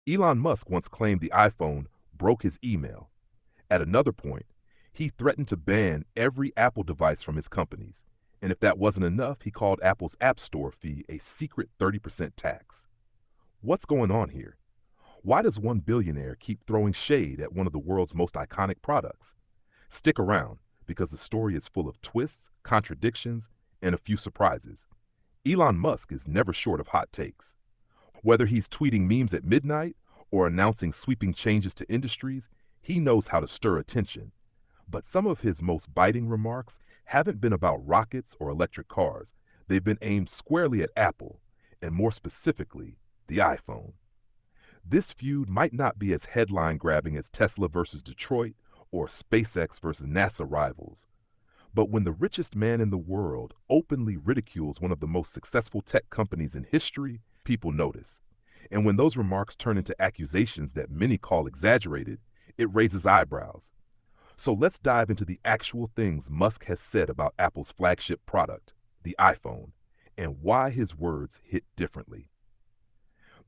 Elon Musk once claimed the iPhone broke his email. At another point, he threatened to ban every Apple device from his companies. And if that wasn't enough, he called Apple's App Store fee a secret 30% tax. What's going on here? Why does one billionaire keep throwing shade at one of the world's most iconic products? Stick around, because the story is full of twists, contradictions, and a few surprises. Elon Musk is never short of hot takes. Whether he's tweeting memes at midnight or announcing sweeping changes to industries, he knows how to stir attention. But some of his most biting remarks haven't been about rockets or electric cars. They've been aimed squarely at Apple, and more specifically, the iPhone. This feud might not be as headline-grabbing as Tesla versus Detroit or SpaceX versus NASA rivals. But when the richest man in the world openly ridicules one of the most successful tech companies in history, people notice. And when those remarks turn into accusations that many call exaggerated, it raises eyebrows. So let's dive into the actual things Musk has said about Apple's flagship product, the iPhone, and why his words hit differently.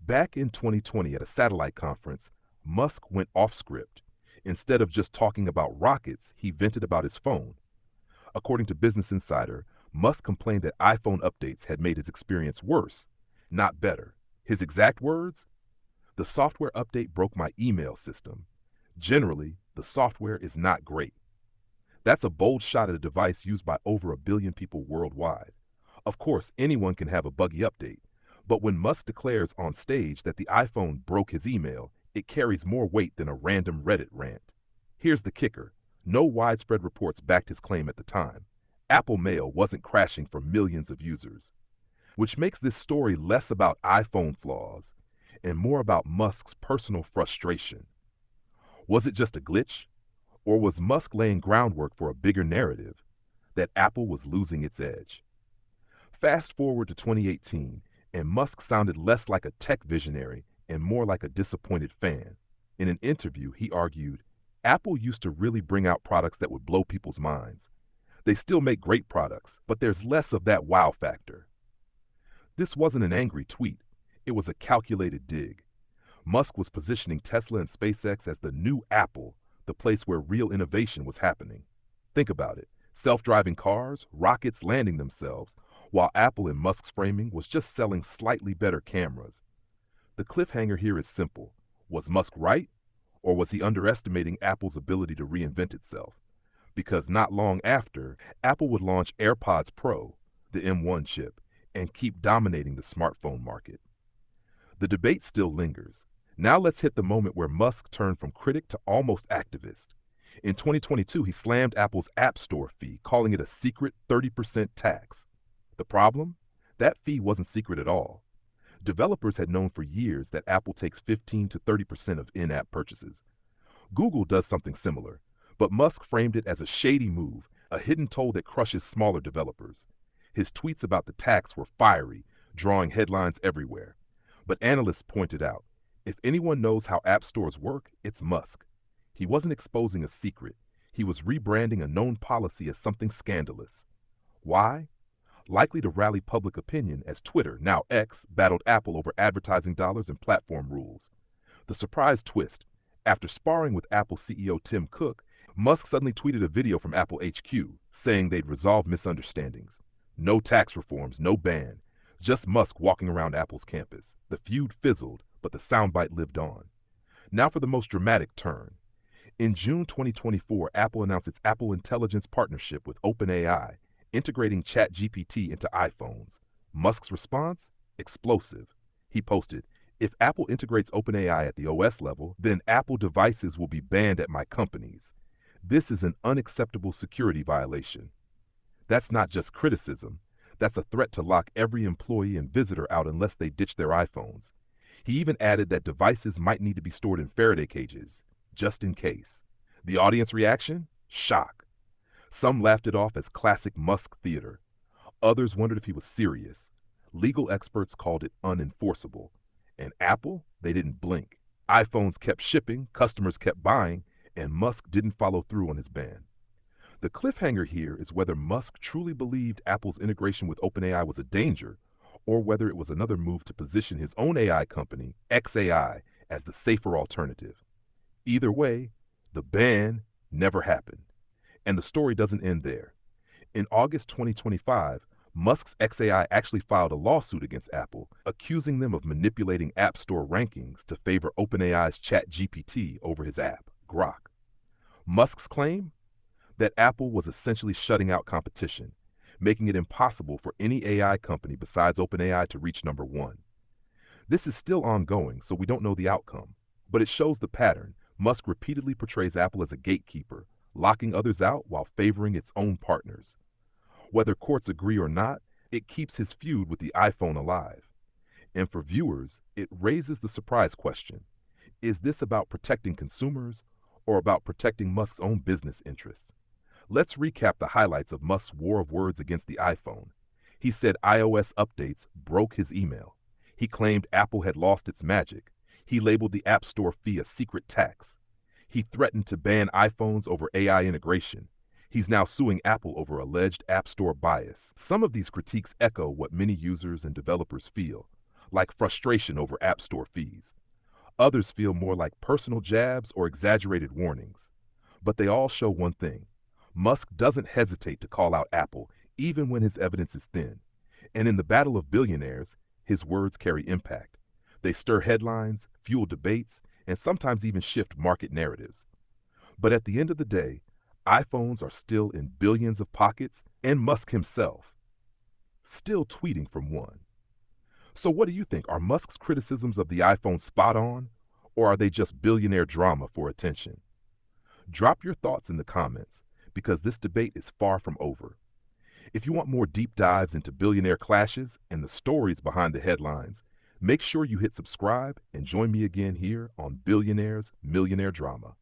Back in 2020 at a satellite conference, Musk went off script. Instead of just talking about rockets, he vented about his phone. According to Business Insider, Musk complained that iPhone updates had made his experience worse, not better. His exact words? "The software update broke my email system. Generally, the software is not great." That's a bold shot at a device used by over 1 billion people worldwide. Of course, anyone can have a buggy update, but when Musk declares on stage that the iPhone broke his email, it carries more weight than a random Reddit rant. Here's the kicker. No widespread reports backed his claim at the time. Apple Mail wasn't crashing for millions of users, which makes this story less about iPhone flaws and more about Musk's personal frustration. Was it just a glitch? Or was Musk laying groundwork for a bigger narrative that Apple was losing its edge? Fast forward to 2018, and Musk sounded less like a tech visionary and more like a disappointed fan. In an interview, he argued, "Apple used to really bring out products that would blow people's minds. They still make great products, but there's less of that wow factor." This wasn't an angry tweet. It was a calculated dig. Musk was positioning Tesla and SpaceX as the new Apple, the place where real innovation was happening. Think about it. Self-driving cars, rockets landing themselves, while Apple in Musk's framing was just selling slightly better cameras. The cliffhanger here is simple. Was Musk right? Or was he underestimating Apple's ability to reinvent itself? Because not long after, Apple would launch AirPods Pro, the M1 chip, and keep dominating the smartphone market. The debate still lingers. Now let's hit the moment where Musk turned from critic to almost activist. In 2022, he slammed Apple's App Store fee, calling it a secret 30% tax. The problem? That fee wasn't secret at all. Developers had known for years that Apple takes 15 to 30% of in-app purchases. Google does something similar, but Musk framed it as a shady move, a hidden toll that crushes smaller developers. His tweets about the tax were fiery, drawing headlines everywhere. But analysts pointed out, if anyone knows how app stores work, it's Musk. He wasn't exposing a secret. He was rebranding a known policy as something scandalous. Why? Likely to rally public opinion as Twitter, now X, battled Apple over advertising dollars and platform rules. The surprise twist: after sparring with Apple CEO Tim Cook, Musk suddenly tweeted a video from Apple HQ saying they'd resolved misunderstandings. No tax reforms, no ban. Just Musk walking around Apple's campus. The feud fizzled, but the soundbite lived on. Now for the most dramatic turn. In June 2024, Apple announced its Apple Intelligence partnership with OpenAI, integrating ChatGPT into iPhones. Musk's response? Explosive. He posted, "If Apple integrates OpenAI at the OS level, then Apple devices will be banned at my companies. This is an unacceptable security violation." That's not just criticism. That's a threat to lock every employee and visitor out unless they ditch their iPhones. He even added that devices might need to be stored in Faraday cages, just in case. The audience reaction? Shock. Some laughed it off as classic Musk theater. Others wondered if he was serious. Legal experts called it unenforceable. And Apple? They didn't blink. iPhones kept shipping, customers kept buying, and Musk didn't follow through on his ban. The cliffhanger here is whether Musk truly believed Apple's integration with OpenAI was a danger, or whether it was another move to position his own AI company, xAI, as the safer alternative. Either way, the ban never happened. And the story doesn't end there. In August 2025, Musk's XAI actually filed a lawsuit against Apple, accusing them of manipulating App Store rankings to favor OpenAI's ChatGPT over his app, Grok. Musk's claim? That Apple was essentially shutting out competition, making it impossible for any AI company besides OpenAI to reach number one. This is still ongoing, so we don't know the outcome. But it shows the pattern. Musk repeatedly portrays Apple as a gatekeeper, locking others out while favoring its own partners. Whether courts agree or not, it keeps his feud with the iPhone alive. And for viewers, it raises the surprise question. Is this about protecting consumers or about protecting Musk's own business interests? Let's recap the highlights of Musk's war of words against the iPhone. He said iOS updates broke his email. He claimed Apple had lost its magic. He labeled the App Store fee a secret tax. He threatened to ban iPhones over AI integration. He's now suing Apple over alleged App Store bias. Some of these critiques echo what many users and developers feel, like frustration over App Store fees. Others feel more like personal jabs or exaggerated warnings. But they all show one thing. Musk doesn't hesitate to call out Apple, even when his evidence is thin. And in the battle of billionaires, his words carry impact. They stir headlines, fuel debates, and sometimes even shift market narratives. But at the end of the day, iPhones are still in billions of pockets, and Musk himself, still tweeting from one. So what do you think? Are Musk's criticisms of the iPhone spot on, or are they just billionaire drama for attention? Drop your thoughts in the comments, because this debate is far from over. If you want more deep dives into billionaire clashes and the stories behind the headlines, make sure you hit subscribe and join me again here on Billionaires Millionaire Drama.